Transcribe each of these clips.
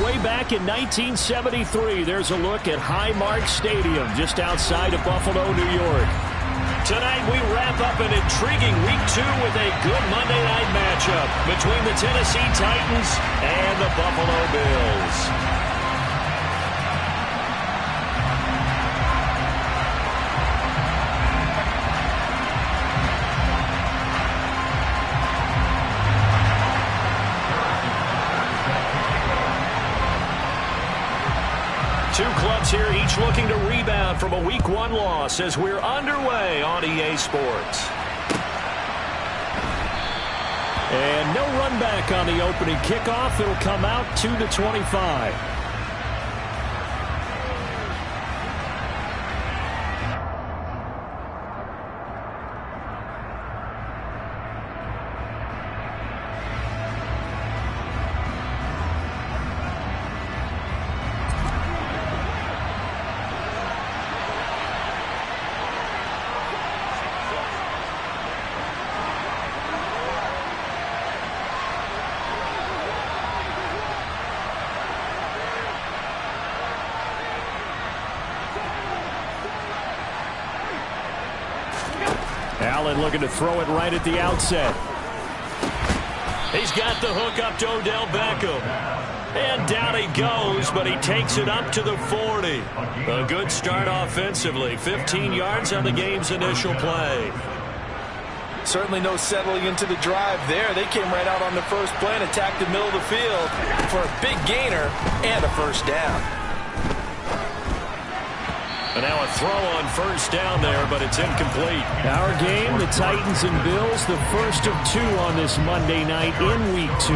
way back in 1973. There's a look at Highmark Stadium just outside of Buffalo, New York. Tonight we wrap up an intriguing Week 2 with a good Monday night matchup between the Tennessee Titans and the Buffalo Bills. Two clubs here, each looking to rebound from a Week 1 loss as we're underway on EA Sports. And no run back on the opening kickoff. It'll come out to the 25. Allen looking to throw it right at the outset. He's got the hook up to Odell Beckham. And down he goes, but he takes it up to the 40. A good start offensively. 15 yards on the game's initial play. Certainly no settling into the drive there. They came right out on the first play and attacked the middle of the field for a big gainer and a first down. And now a throw on first down there, but it's incomplete. Our game, the Titans and Bills, the first of two on this Monday night in Week 2.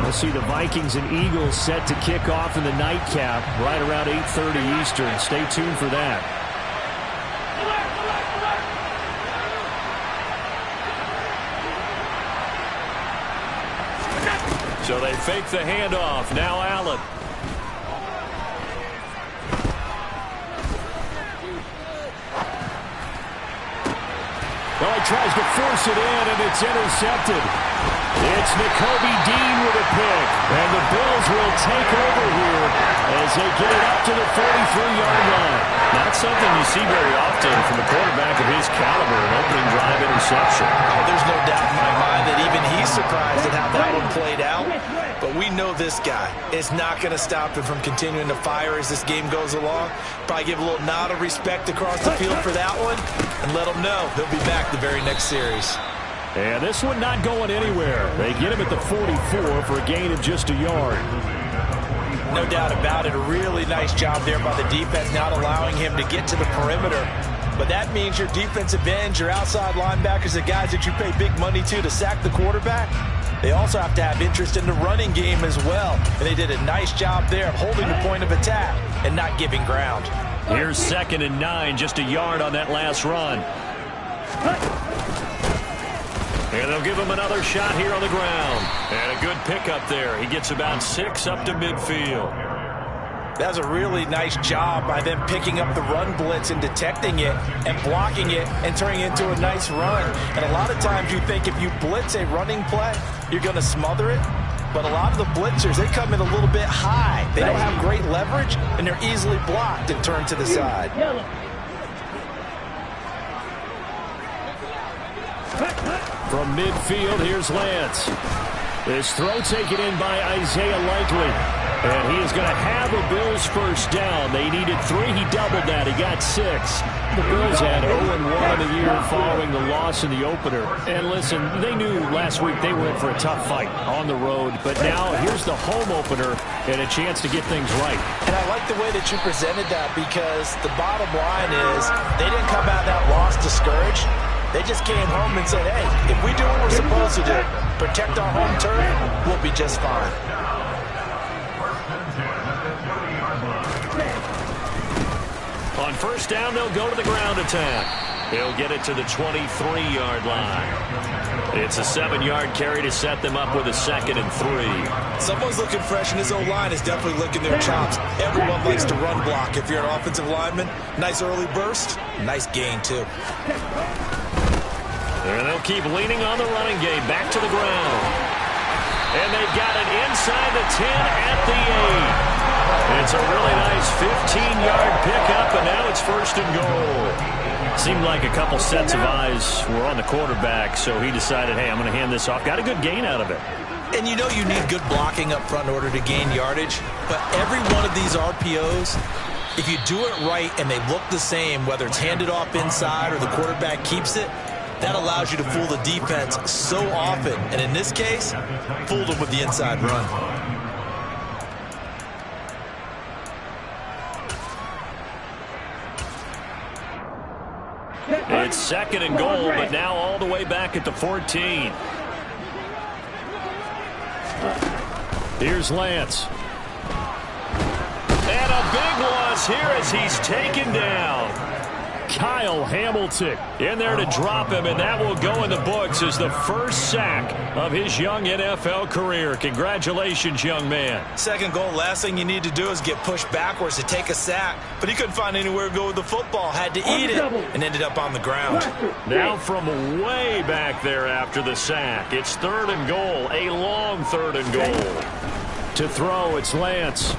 We'll see the Vikings and Eagles set to kick off in the nightcap right around 8:30 Eastern. Stay tuned for that. So they fake the handoff. Now Allen. Well, he tries to force it in, and it's intercepted. It's Nakobe Dean with a pick. And the Bills will take over here as they get it up to the 43-yard line. Not something you see very often from a quarterback of his caliber, an opening drive interception. Oh, there's no doubt in my mind that even he's surprised at how that one played out. But we know this guy is not going to stop him from continuing to fire as this game goes along. Probably give a little nod of respect across the field for that one and let him know he'll be back the very next series. And this one not going anywhere. They get him at the 44 for a gain of just a yard. No doubt about it. A really nice job there by the defense, not allowing him to get to the perimeter. But that means your defensive ends, your outside linebackers, the guys that you pay big money to sack the quarterback, they also have to have interest in the running game as well. And they did a nice job there of holding the point of attack and not giving ground. Here's 2nd and 9, just a yard on that last run. And they'll give him another shot here on the ground. And a good pickup there. He gets about 6 up to midfield. That was a really nice job by them picking up the run blitz and detecting it and blocking it and turning it into a nice run. And a lot of times you think if you blitz a running play, you're going to smother it. But a lot of the blitzers, they come in a little bit high. They don't have great leverage, and they're easily blocked and turned to the side. From midfield, here's Lance. This throw taken in by Isaiah Likely. And he is going to have a Bills first down. They needed 3. He doubled that. He got 6. The Bills had 0-1 in the year following the loss in the opener. And listen, they knew last week they were in for a tough fight on the road. But now here's the home opener and a chance to get things right. And I like the way that you presented that, because the bottom line is they didn't come out of that loss discouraged. They just came home and said, hey, if we do what we're supposed to do, protect our home turf, we'll be just fine. On first down, they'll go to the ground attack. They'll get it to the 23-yard line. It's a 7-yard carry to set them up with a 2nd and 3. Someone's looking fresh, and his O-line is definitely licking their chops. Everyone likes to run block. If you're an offensive lineman, nice early burst, nice gain, too. And they'll keep leaning on the running game. Back to the ground. And they've got it inside the 10 at the It's a really nice 15-yard pickup, and now it's 1st and goal. Seemed like a couple sets of eyes were on the quarterback, so he decided, hey, I'm going to hand this off. Got a good gain out of it. And you know you need good blocking up front in order to gain yardage, but every one of these RPOs, if you do it right and they look the same, whether it's handed off inside or the quarterback keeps it, that allows you to fool the defense so often. And in this case, fooled them with the inside run. It's 2nd and goal, but now all the way back at the 14. Here's Lance. And a big loss here as he's taken down. Kyle Hamilton in there to drop him, and that will go in the books as the first sack of his young NFL career. Congratulations, young man. 2nd goal, last thing you need to do is get pushed backwards to take a sack, but he couldn't find anywhere to go with the football, had to eat it, and ended up on the ground. Now from way back there after the sack, it's 3rd and goal, a long 3rd and goal. To throw, it's Lance.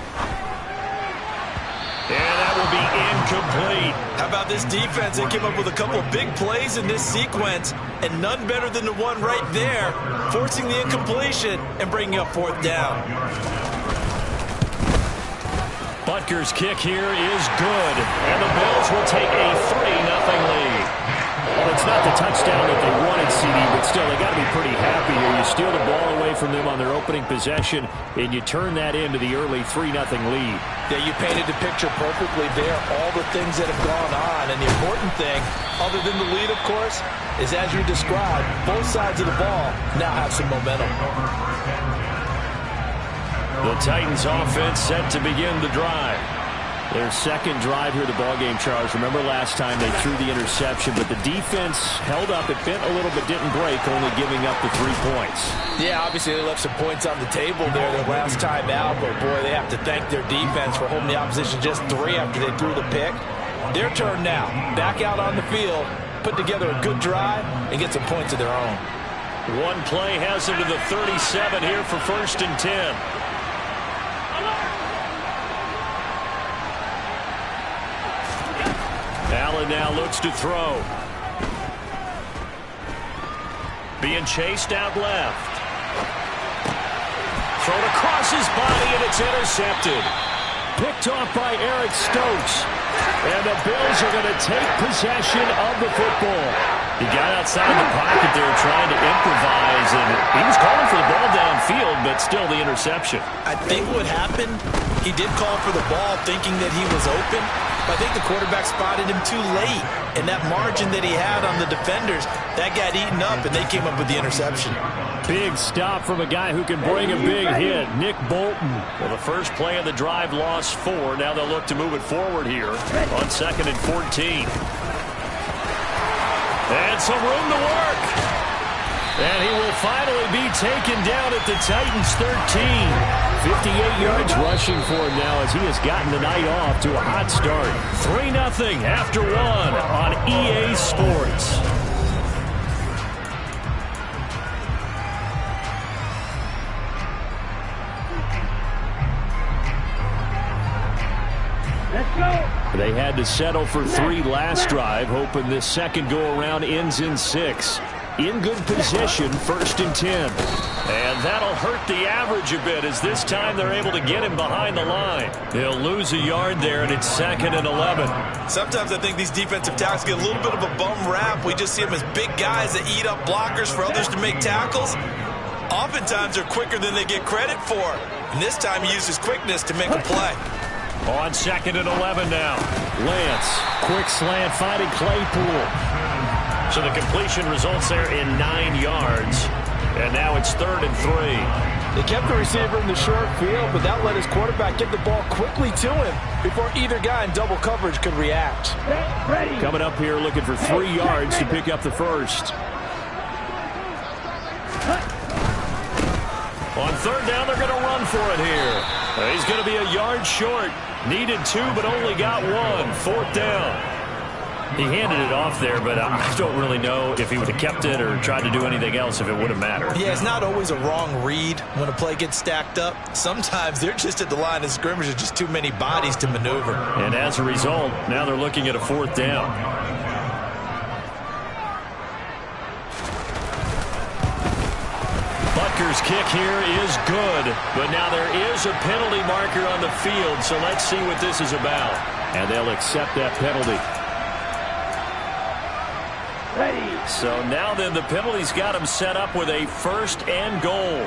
And that will be incomplete. How about this defense? They came up with a couple of big plays in this sequence, and none better than the one right there, forcing the incompletion and bringing up 4th down. Butker's kick here is good, and the Bills will take a 3-0 lead. Well, it's not the touchdown that they wanted, CD, but still, they got to be pretty happy here. You steal the ball away from them on their opening possession, and you turn that into the early 3-0 lead. Yeah, you painted the picture perfectly there, all the things that have gone on. And the important thing, other than the lead, of course, is as you described, both sides of the ball now have some momentum. The Titans offense set to begin the drive. Their 2nd drive here of the ballgame, Charles. Remember last time they threw the interception, but the defense held up. It bent a little but didn't break, only giving up the 3 points. Yeah, obviously they left some points on the table there their last time out, but boy, they have to thank their defense for holding the opposition just 3 after they threw the pick. Their turn now. Back out on the field, put together a good drive, and get some points of their own. One play has them to the 37 here for 1st and 10. Allen now looks to throw. Being chased out left. Thrown across his body, and it's intercepted. Picked off by Eric Stokes. And the Bills are going to take possession of the football. He got outside the pocket there trying to improvise, and he was calling for the ball downfield, but still the interception. I think what happened, he did call for the ball thinking that he was open, but I think the quarterback spotted him too late. And that margin that he had on the defenders, that got eaten up, and they came up with the interception. Big stop from a guy who can bring a big hit, Nick Bolton. Well, the first play of the drive lost 4. Now they'll look to move it forward here on 2nd and 14. And some room to work. And he will finally be taken down at the Titans' 13. 58 yards rushing for him now as he has gotten the night off to a hot start. 3-0 after 1 on EA Sports. They had to settle for 3 last drive, hoping this second go-around ends in 6. In good position, 1st and 10. And that'll hurt the average a bit as this time they're able to get him behind the line. They'll lose a yard there, and it's 2nd and 11. Sometimes I think these defensive tackles get a little bit of a bum rap. We just see them as big guys that eat up blockers for others to make tackles. Oftentimes they're quicker than they get credit for. And this time he used his quickness to make a play. On 2nd and 11 now. Lance, quick slant, finding Claypool. So the completion results there in 9 yards. And now it's 3rd and 3. They kept the receiver in the short field, but that let his quarterback get the ball quickly to him before either guy in double coverage could react. Coming up here looking for 3 yards to pick up the first. On 3rd down, they're going to run for it here. He's going to be a yard short. Needed 2, but only got 1. 4th down. He handed it off there, but I don't really know if he would have kept it or tried to do anything else if it would have mattered. Yeah, it's not always a wrong read when a play gets stacked up. Sometimes they're just at the line of scrimmage. There's just too many bodies to maneuver. And as a result, now they're looking at a 4th down. Butker's kick here is good, but now there is a penalty marker on the field, so let's see what this is about. And they'll accept that penalty. So now then the penalty's got him set up with a 1st and goal.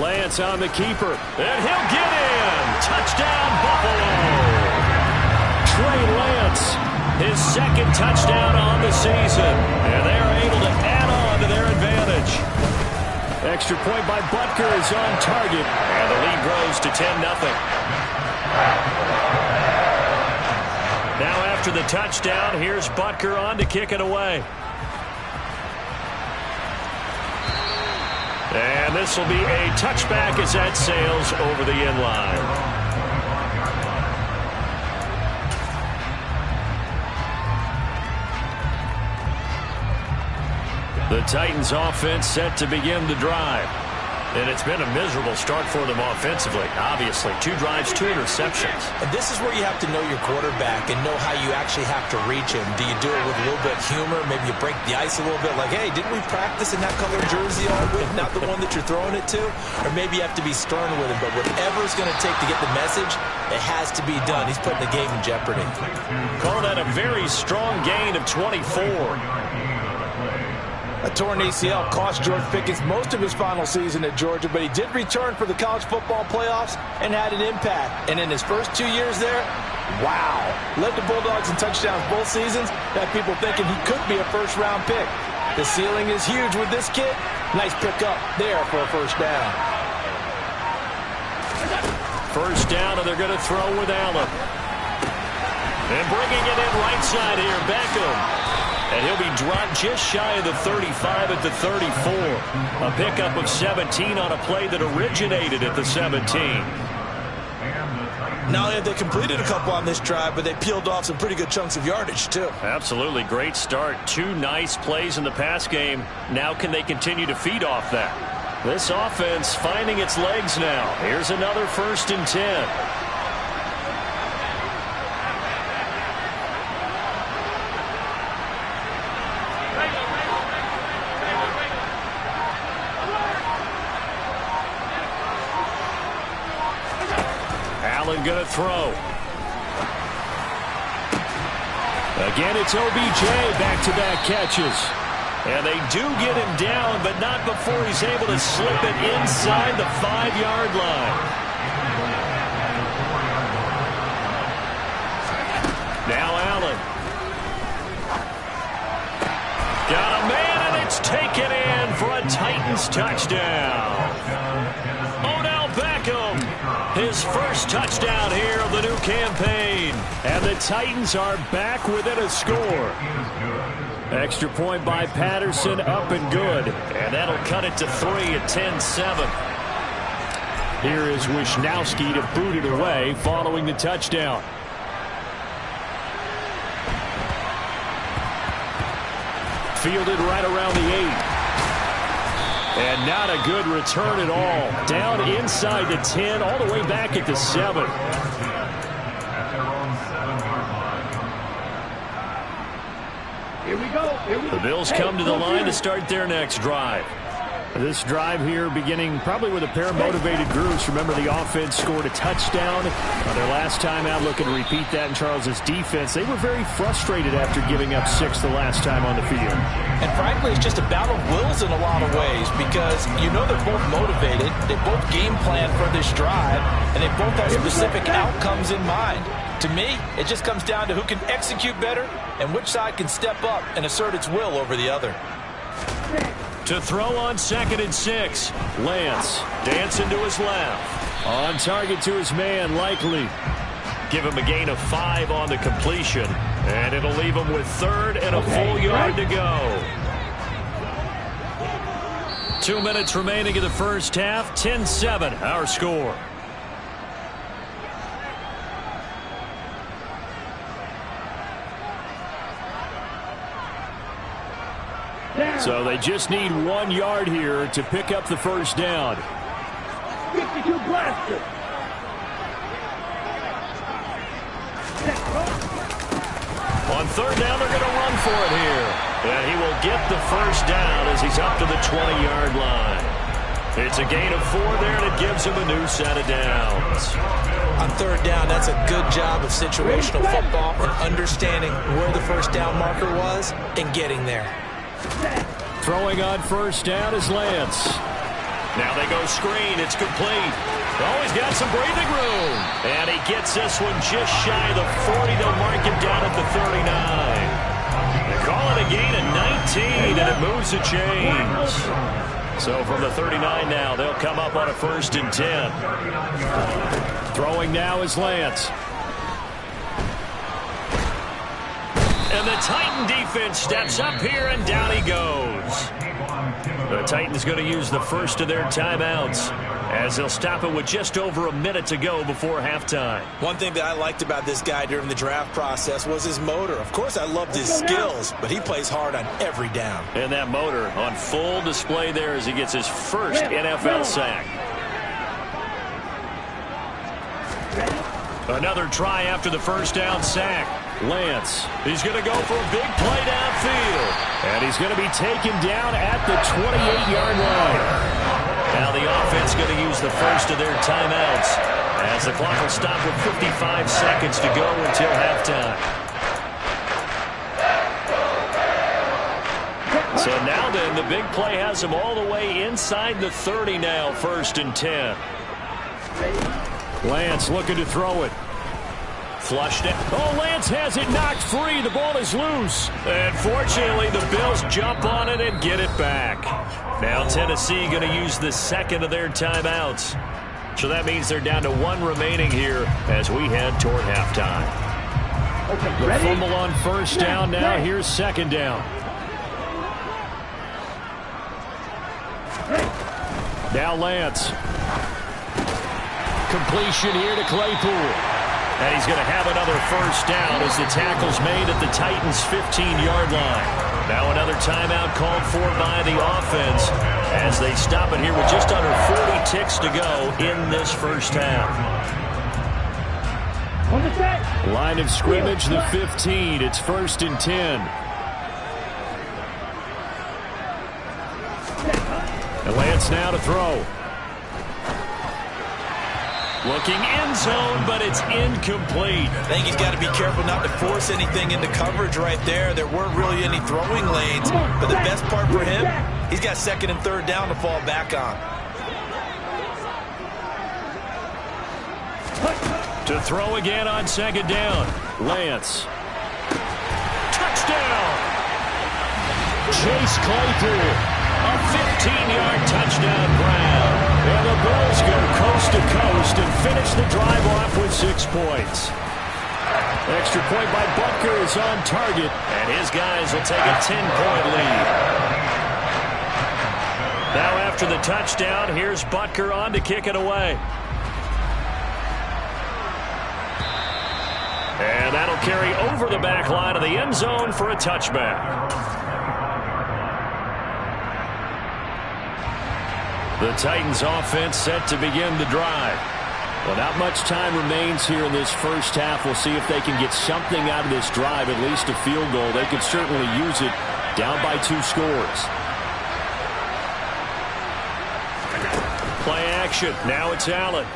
Lance on the keeper, and he'll get in. Touchdown, Buffalo. Trey Lance, his 2nd touchdown on the season, and they are able to add on to their advantage. Extra point by Butker is on target, and the lead grows to 10-0. Now after the touchdown, here's Butker on to kick it away. And this will be a touchback as that sails over the end line. The Titans offense set to begin the drive. And it's been a miserable start for them offensively. Obviously, 2 drives, 2 interceptions. And this is where you have to know your quarterback and know how you actually have to reach him. Do you do it with a little bit of humor? Maybe you break the ice a little bit like, hey, didn't we practice in that color jersey all week? Not the one that you're throwing it to? Or maybe you have to be stern with him. But whatever it's going to take to get the message, it has to be done. He's putting the game in jeopardy. Call that a very strong gain of 24. A torn ACL cost George Pickens most of his final season at Georgia, but he did return for the college football playoffs and had an impact. And in his first 2 years there, wow. Led the Bulldogs in touchdowns both seasons. Got people thinking he could be a first-round pick. The ceiling is huge with this kid. Nice pickup there for a 1st down. 1st down, and they're going to throw with Allen. And bringing it in right side here, Beckham. And he'll be dropped just shy of the 35 at the 34. A pickup of 17 on a play that originated at the 17. Not only have they completed a couple on this drive, but they peeled off some pretty good chunks of yardage, too. Absolutely. Great start. 2 nice plays in the pass game. Now can they continue to feed off that? This offense finding its legs now. Here's another 1st and 10. Going to throw. Again, it's OBJ, back-to-back catches. And they do get him down, but not before he's able to slip it inside the 5-yard line. Now Allen. Got a man, and it's taken in for a Titans touchdown. Odell Beckham. His 1st touchdown here of the new campaign. And the Titans are back within a score. Extra point by Patterson, up and good. And that'll cut it to 3 at 10-7. Here is Wisnowski to boot it away following the touchdown. Fielded right around the 8. And not a good return at all. Down inside the 10, all the way back at the 7. Here we go. The Bills come to the line to start their next drive. This drive here beginning probably with a pair of motivated groups. Remember, the offense scored a touchdown on their last time out. Looking to repeat that in Charles's defense. They were very frustrated after giving up 6 the last time on the field. And frankly, it's just a battle of wills in a lot of ways because you know they're both motivated. They both game plan for this drive, and they both have specific outcomes in mind. To me, it just comes down to who can execute better and which side can step up and assert its will over the other. To throw on 2nd and 6. Lance dancing to his left. On target to his man, Likely. Give him a gain of 5 on the completion. And it'll leave him with 3rd and a full yard to go. 2 minutes remaining in the first half. 10-7, our score. So they just need 1 yard here to pick up the first down. 52 blaster. On third down, they're going to run for it here. And he will get the first down as he's up to the 20-yard line. It's a gain of 4 there, and it gives him a new set of downs. On third down, that's a good job of situational football and understanding where the first down marker was and getting there. Throwing on first down is Lance. Now they go screen. It's complete. Oh, he's got some breathing room. And he gets this one just shy of the 40. They'll mark him down at the 39. They call it a gain of 19, and it moves the chains. So from the 39 now, they'll come up on a 1st and 10. Throwing now is Lance. And the Titan defense steps up here, and down he goes. The Titans going to use the first of their timeouts as they'll stop it with just over a minute to go before halftime. One thing that I liked about this guy during the draft process was his motor. Of course, I loved his skills, but he plays hard on every down. And that motor on full display there as he gets his first NFL sack. Another try after the first down sack. Lance, he's going to go for a big play downfield. And he's going to be taken down at the 28-yard line. Now the offense going to use the first of their timeouts as the clock will stop with 55 seconds to go until halftime. So now then, the big play has him all the way inside the 30 now, 1st and 10. Lance looking to throw it. Flushed it. Oh, Lance has it knocked free. The ball is loose. And fortunately, the Bills jump on it and get it back. Now Tennessee going to use the second of their timeouts. So that means they're down to 1 remaining here as we head toward halftime. The fumble on first down now. Here's second down. Now Lance. Completion here to Claypool. And he's going to have another first down as the tackle's made at the Titans' 15-yard line. Now another timeout called for by the offense as they stop it here with just under 40 ticks to go in this first half. Line of scrimmage, the 15. It's 1st and 10. And Lance now to throw. Looking end zone, but it's incomplete. I think he's got to be careful not to force anything into coverage right there. There weren't really any throwing lanes, but the best part for him, he's got 2nd and 3rd down to fall back on. To throw again on 2nd down. Lance. Touchdown! Chase Claypool. A 15-yard touchdown grab. And the Bills go coast to coast and finish the drive off with 6 points. Extra point by Butker is on target, and his guys will take a 10-point lead. Now after the touchdown, here's Butker on to kick it away. And that'll carry over the back line of the end zone for a touchback. The Titans offense set to begin the drive. Well, not much time remains here in this first half. We'll see if they can get something out of this drive, at least a field goal. They could certainly use it down by 2 scores. Play action. Now it's Allen.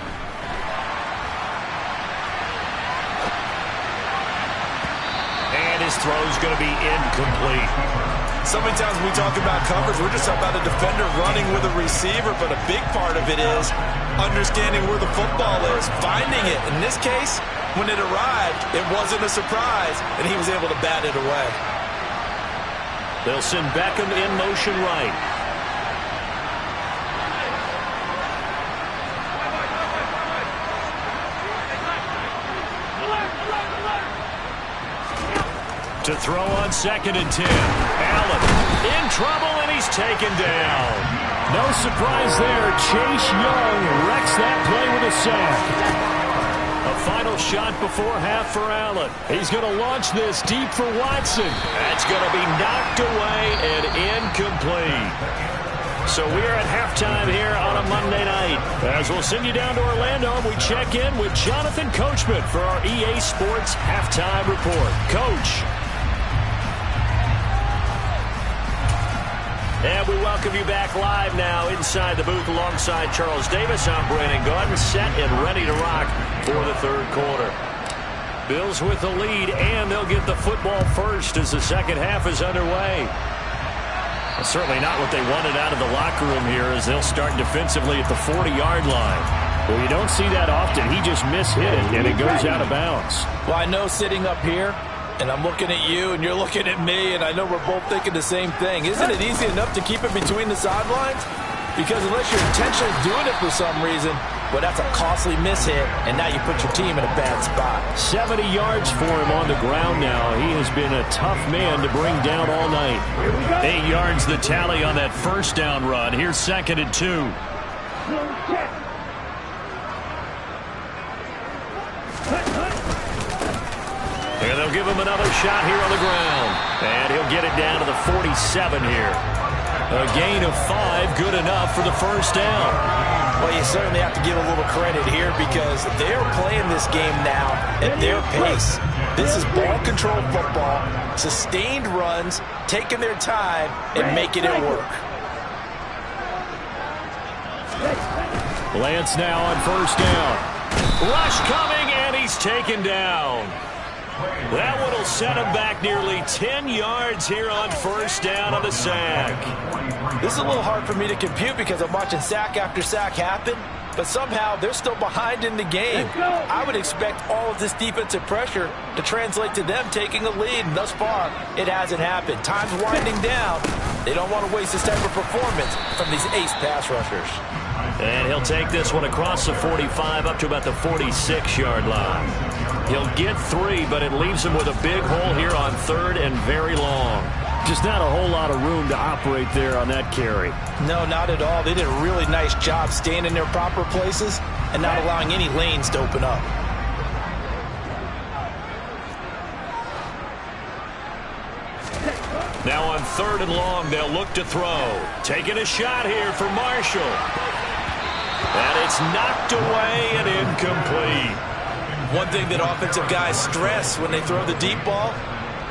And his throw's going to be incomplete. So many times when we talk about coverage, we're just talking about a defender running with a receiver, but a big part of it is understanding where the football is, finding it. In this case, when it arrived, it wasn't a surprise, and he was able to bat it away. They'll send Beckham in motion right. To throw on 2nd and 10. Allen in trouble, and he's taken down. No surprise there. Chase Young wrecks that play with a sack. A final shot before half for Allen. He's going to launch this deep for Watson. That's going to be knocked away and incomplete. So we're at halftime here on a Monday night. As we'll send you down to Orlando, we check in with Jonathan Coachman for our EA Sports Halftime Report. Coach. And we welcome you back live now inside the booth alongside Charles Davis. I'm Brandon Gordon, set and ready to rock for the third quarter. Bills with the lead, and they'll get the football first as the second half is underway. That's certainly not what they wanted out of the locker room here as they'll start defensively at the 40-yard line. Well, you don't see that often. He just mishit it, and it goes out of bounds. Well, I know sitting up here, and I'm looking at you, and you're looking at me, and I know we're both thinking the same thing. Isn't it easy enough to keep it between the sidelines? Because unless you're intentionally doing it for some reason, well, that's a costly mishit, and now you put your team in a bad spot. 70 yards for him on the ground now. He has been a tough man to bring down all night. 8 yards the tally on that first down run. Here's 2nd and 2. And they'll give him another shot here on the ground. And he'll get it down to the 47 here. A gain of 5, good enough for the first down. Well, you certainly have to give a little credit here because they're playing this game now at their pace. This is ball control football, sustained runs, taking their time, and making it work. Lance now on first down. Rush coming, and he's taken down. That one will set him back nearly 10 yards here on first down on the sack. This is a little hard for me to compute because I'm watching sack after sack happen, but somehow they're still behind in the game. I would expect all of this defensive pressure to translate to them taking a lead, and thus far, it hasn't happened. Time's winding down. They don't want to waste this type of performance from these ace pass rushers. And he'll take this one across the 45 up to about the 46-yard line. He'll get 3, but it leaves him with a big hole here on 3rd and very long. Just not a whole lot of room to operate there on that carry. No, not at all. They did a really nice job staying in their proper places and not allowing any lanes to open up. Now on 3rd and long, they'll look to throw. Taking a shot here for Marshall. And it's knocked away and incomplete. One thing that offensive guys stress when they throw the deep ball,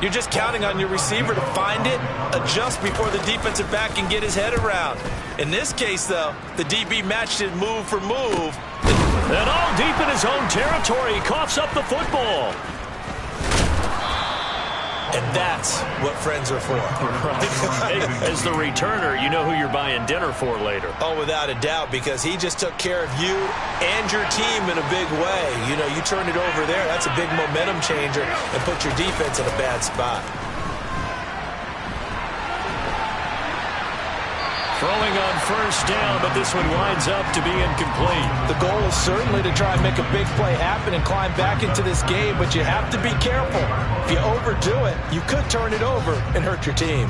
you're just counting on your receiver to find it, adjust before the defensive back can get his head around. In this case, though, the DB matched it move for move. And all deep in his own territory, he coughs up the football. And that's what friends are for. Right. Hey, as the returner, you know who you're buying dinner for later. Oh, without a doubt, because he just took care of you and your team in a big way. You know, you turn it over there, that's a big momentum changer and put your defense in a bad spot. Throwing on first down, but this one winds up to be incomplete. The goal is certainly to try and make a big play happen and climb back into this game, but you have to be careful. If you overdo it, you could turn it over and hurt your team.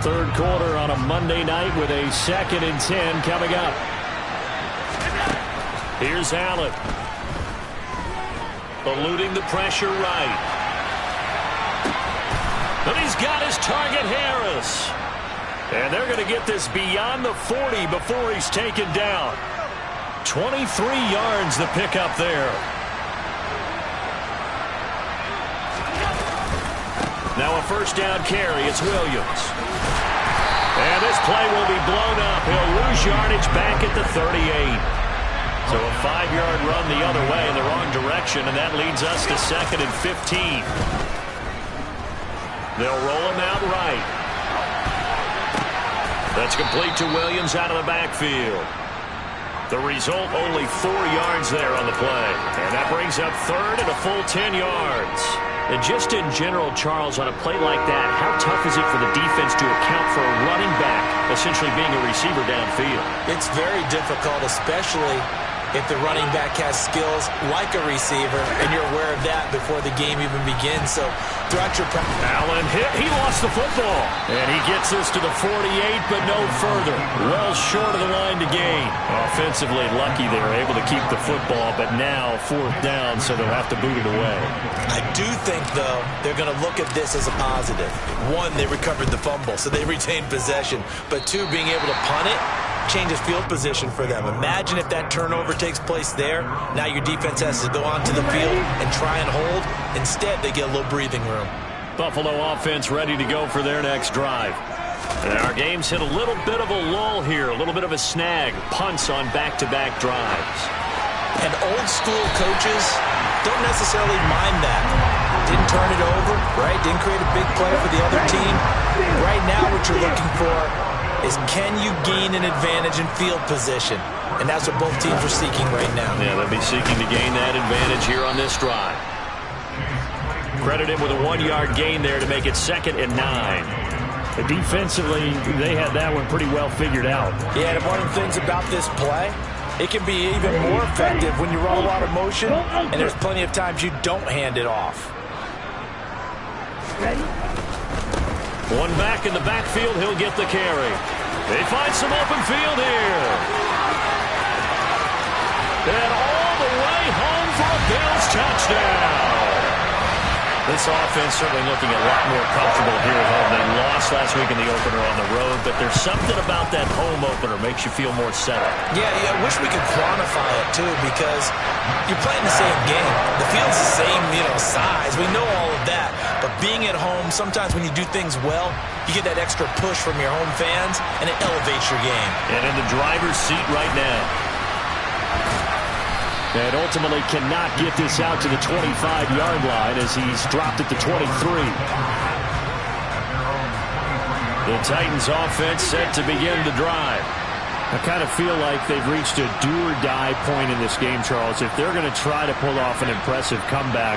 Third quarter on a Monday night with a 2nd and 10 coming up. Here's Allen. Eluding the pressure right. And he's got his target, Harris. And they're going to get this beyond the 40 before he's taken down. 23 yards the pickup there. Now a first down carry. It's Williams. And this play will be blown up. He'll lose yardage back at the 38. So a 5-yard run the other way in the wrong direction, and that leads us to 2nd and 15. They'll roll him out right. That's complete to Williams out of the backfield. The result, only 4 yards there on the play. And that brings up 3rd and a full 10 yards. And just in general, Charles, on a play like that, how tough is it for the defense to account for a running back essentially being a receiver downfield? It's very difficult, especially if the running back has skills like a receiver, and you're aware of that before the game even begins. So throughout your practice. Allen hit. He lost the football. And he gets this to the 48, but no further. Well short of the line to gain. Offensively lucky they were able to keep the football, but now 4th down, so they'll have to boot it away. I do think, though, they're going to look at this as a positive. One, they recovered the fumble, so they retained possession. But two, being able to punt it changes field position for them. Imagine if that turnover takes place there. Now your defense has to go onto the field and try and hold. Instead, they get a little breathing room. Buffalo offense ready to go for their next drive. And our game's hit a little bit of a lull here, a little bit of a snag. Punts on back-to-back drives. And old-school coaches don't necessarily mind that. Didn't turn it over, right? Didn't create a big play for the other team. Right now what you're looking for is, can you gain an advantage in field position? And that's what both teams are seeking right now. Yeah, they'll be seeking to gain that advantage here on this drive. Credit him with a 1-yard gain there to make it 2nd and 9. Defensively, they had that one pretty well figured out. Yeah, and one of the things about this play, it can be even more effective when you run a lot of motion, and there's plenty of times you don't hand it off. One back in the backfield, he'll get the carry. They find some open field here. And all the way home for a Bills touchdown. This offense certainly looking a lot more comfortable here at home. They lost last week in the opener on the road, but there's something about that home opener makes you feel more settled. Yeah, I wish we could quantify it, too, because you're playing the same game. The field's the same, size. We know all of that. But being at home, sometimes when you do things well, you get that extra push from your home fans, and it elevates your game. And in the driver's seat right now. And ultimately cannot get this out to the 25-yard line as he's dropped at the 23. The Titans offense set to begin the drive. I kind of feel like they've reached a do-or-die point in this game, Charles. If they're going to try to pull off an impressive comeback,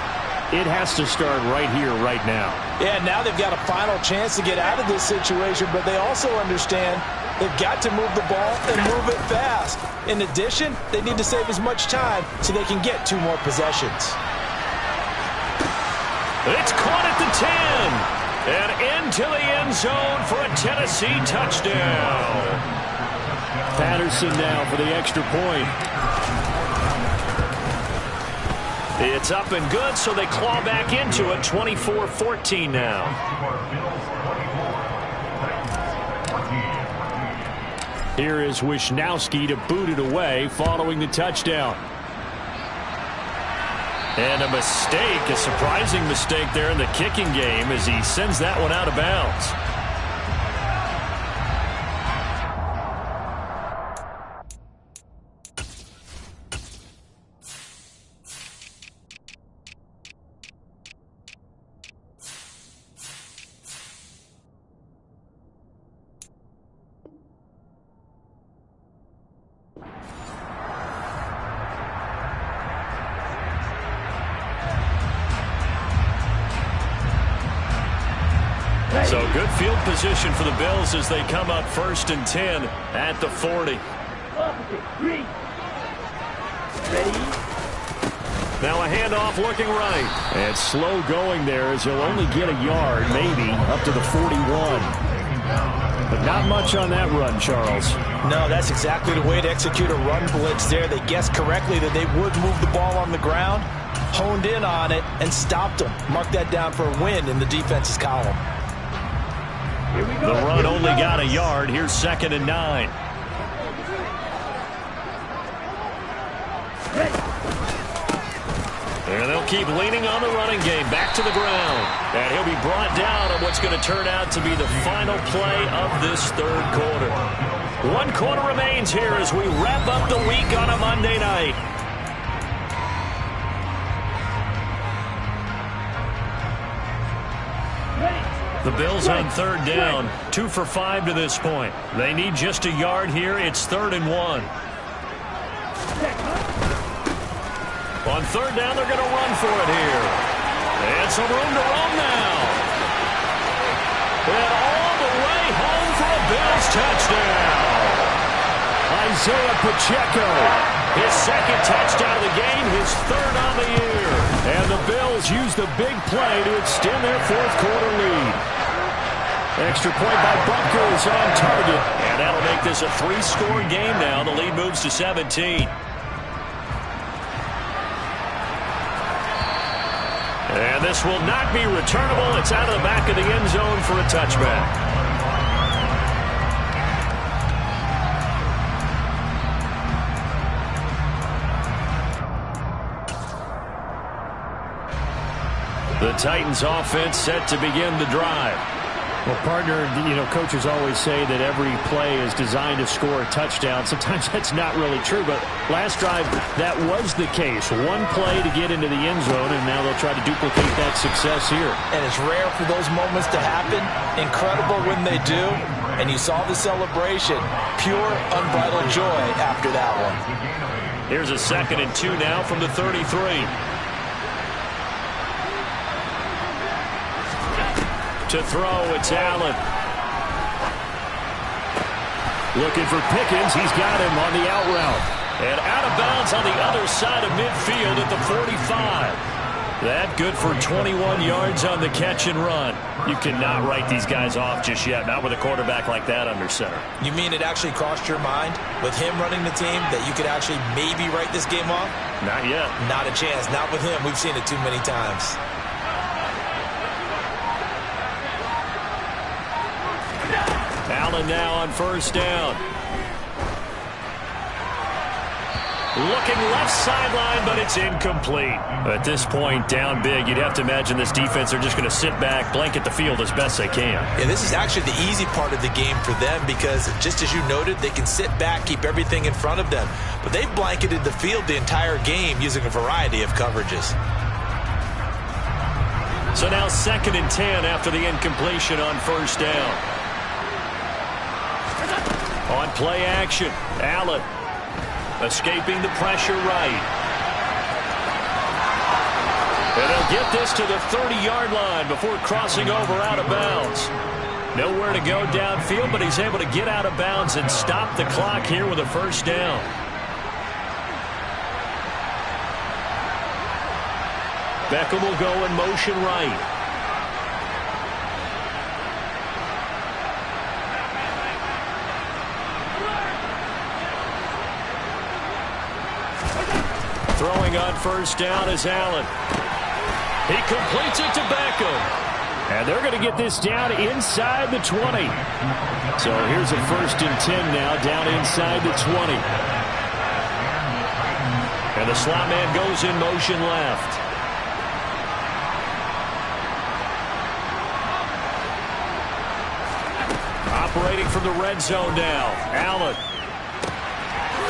it has to start right here, right now. Yeah, now they've got a final chance to get out of this situation, but they also understand they've got to move the ball and move it fast. In addition, they need to save as much time so they can get 2 more possessions. It's caught at the 10 and into the end zone for a Tennessee touchdown. Patterson now for the extra point. It's up and good, so they claw back into it. 24-14 now. Here is Wisnowski to boot it away following the touchdown. And a mistake, a surprising mistake there in the kicking game as he sends that one out of bounds. So good field position for the Bills as they come up 1st and 10 at the 40. Now a handoff looking right. And slow going there as he'll only get a yard, maybe, up to the 41. But not much on that run, Charles. No, that's exactly the way to execute a run blitz there. They guessed correctly that they would move the ball on the ground, honed in on it, and stopped them. Mark that down for a win in the defense's column. The run only got a yard. Here's 2nd and 9. And they'll keep leaning on the running game. Back to the ground. And he'll be brought down on what's going to turn out to be the final play of this 3rd quarter. 1 quarter remains here as we wrap up the week on a Monday night. The Bills on 3rd down, 2 for 5 to this point. They need just a yard here. It's 3rd and 1. On 3rd down, they're going to run for it here. And some room to roam now. And all the way home for a Bills touchdown. Isaiah Pacheco His second touchdown of the game, his third on the year. And the Bills use the big play to extend their fourth quarter lead. Extra point by Butker is on target. And that'll make this a three-score game now. The lead moves to 17. And this will not be returnable. It's out of the back of the end zone for a touchback. The Titans offense set to begin the drive. Well, partner, coaches always say that every play is designed to score a touchdown. Sometimes that's not really true, but last drive, that was the case. One play to get into the end zone, and now they'll try to duplicate that success here. And it's rare for those moments to happen. Incredible when they do. And you saw the celebration. Pure, unbridled joy after that one. Here's a 2nd and 2 now from the 33. To throw, it's Allen. Looking for Pickens. He's got him on the out route. And out of bounds on the other side of midfield at the 45. That good for 21 yards on the catch and run. You cannot write these guys off just yet. Not with a quarterback like that under center. You mean it actually crossed your mind with him running the team that you could actually maybe write this game off? Not yet. Not a chance. Not with him. We've seen it too many times. Allen now on first down. Looking left sideline, but it's incomplete. At this point, down big, you'd have to imagine this defense are just going to sit back, blanket the field as best they can. Yeah, this is actually the easy part of the game for them because, just as you noted, they can sit back, keep everything in front of them. But they've blanketed the field the entire game using a variety of coverages. So now 2nd and 10 after the incompletion on first down. On play action, Allen escaping the pressure right. And they'll get this to the 30-yard line before crossing over out of bounds. Nowhere to go downfield, but he's able to get out of bounds and stop the clock here with a first down. Beckham will go in motion right. Throwing on first down is Allen. He completes it to Beckham. And they're going to get this down inside the 20. So here's a 1st and 10 now down inside the 20. And the slot man goes in motion left. Operating from the red zone now. Allen.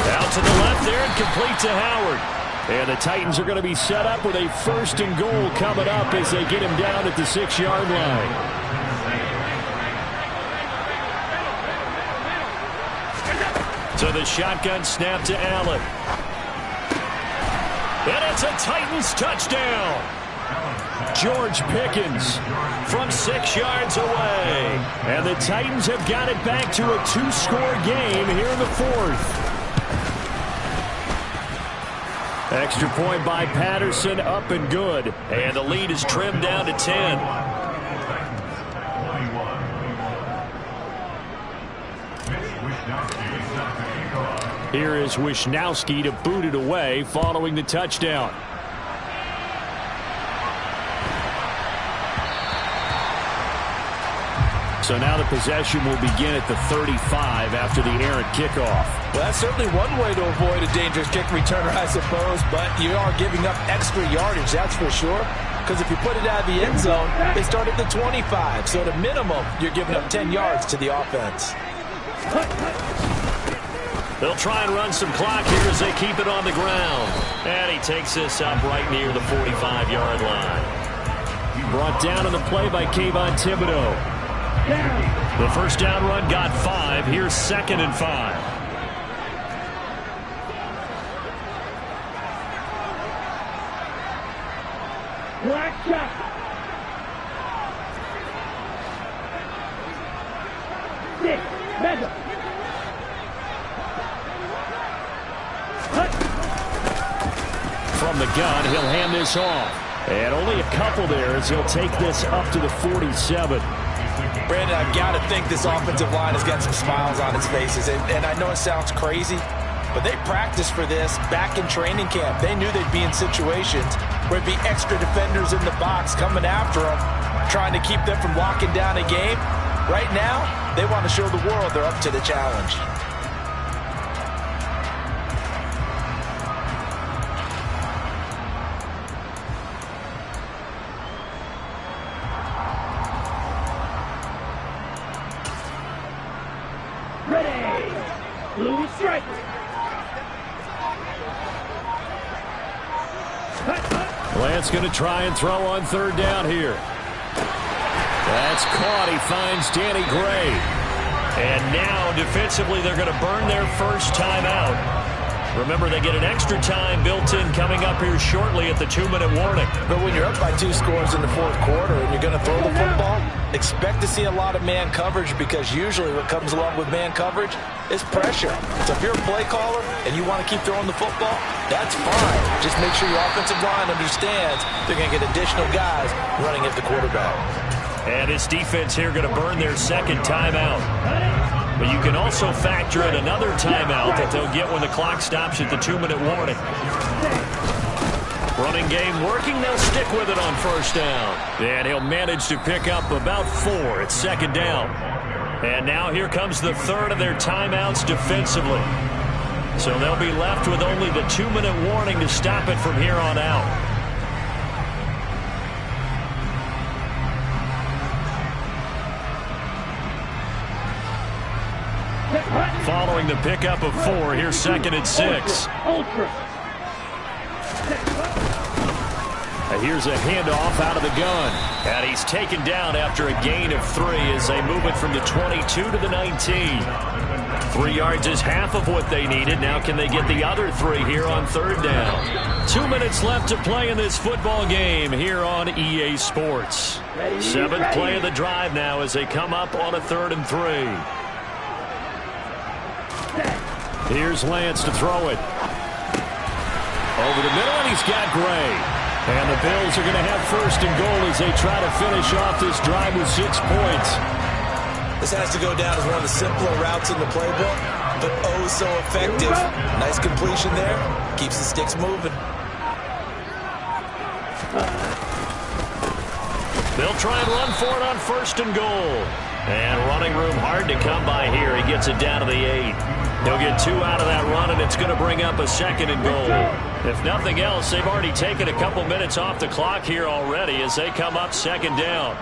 Out to the left there and complete to Howard. And the Titans are going to be set up with a 1st and goal coming up as they get him down at the 6-yard line. So the shotgun snap to Allen. And it's a Titans touchdown. George Pickens from 6 yards away. And the Titans have got it back to a 2-score game here in the 4th. Extra point by Patterson, up and good. And the lead is trimmed down to 10. Here is Wisnowski to boot it away following the touchdown. So now the possession will begin at the 35 after the errant kickoff. Well, that's certainly one way to avoid a dangerous kick returner, I suppose, but you are giving up extra yardage, that's for sure. Because if you put it out of the end zone, they start at the 25. So at a minimum, you're giving up 10 yards to the offense. They'll try and run some clock here as they keep it on the ground. And he takes this up right near the 45-yard line. Brought down on the play by Kayvon Thibodeau. The first down run got 5. Here's 2nd and 5. Black shot. Six. Mega. from the gun. He'll hand this off. And only a couple there as he'll take this up to the 47. Brandon, I've got to think this offensive line has got some smiles on its faces. And I know it sounds crazy, but they practiced for this back in training camp. They knew they'd be in situations where there'd be extra defenders in the box coming after them, trying to keep them from locking down a game. Right now, they want to show the world they're up to the challenge. Ready. Blue strike. Lance going to try and throw on third down here. That's caught. He finds Danny Gray. And now, defensively, they're going to burn their first timeout. Remember, they get an extra time built in coming up here shortly at the 2-minute warning. But when you're up by 2 scores in the fourth quarter and you're going to throw the football, expect to see a lot of man coverage, because usually what comes along with man coverage is pressure. So if you're a play caller and you want to keep throwing the football, that's fine. Just make sure your offensive line understands they're going to get additional guys running at the quarterback. And this defense here going to burn their second timeout. But you can also factor in another timeout that they'll get when the clock stops at the 2-minute warning. Running game working. They'll stick with it on first down. And he'll manage to pick up about 4 at second down. And now here comes the third of their timeouts defensively. So they'll be left with only the 2-minute warning to stop it from here on out. Following the pickup of 4, here's 2nd and 6. Here's a handoff out of the gun. And he's taken down after a gain of 3 as they move it from the 22 to the 19. 3 yards is half of what they needed. Now can they get the other 3 here on third down? 2 minutes left to play in this football game here on EA Sports. 7th play of the drive now as they come up on a 3rd and 3. Here's Lance to throw it. Over the middle, and he's got Gray. And the Bills are going to have 1st and goal as they try to finish off this drive with 6 points. This has to go down as one of the simpler routes in the playbook, but oh so effective. Nice completion there. Keeps the sticks moving. They'll try and run for it on 1st and goal. And running room hard to come by here. He gets it down to the 8. He'll get 2 out of that run, and it's going to bring up a 2nd and goal. If nothing else, they've already taken a couple minutes off the clock here already as they come up 2nd down.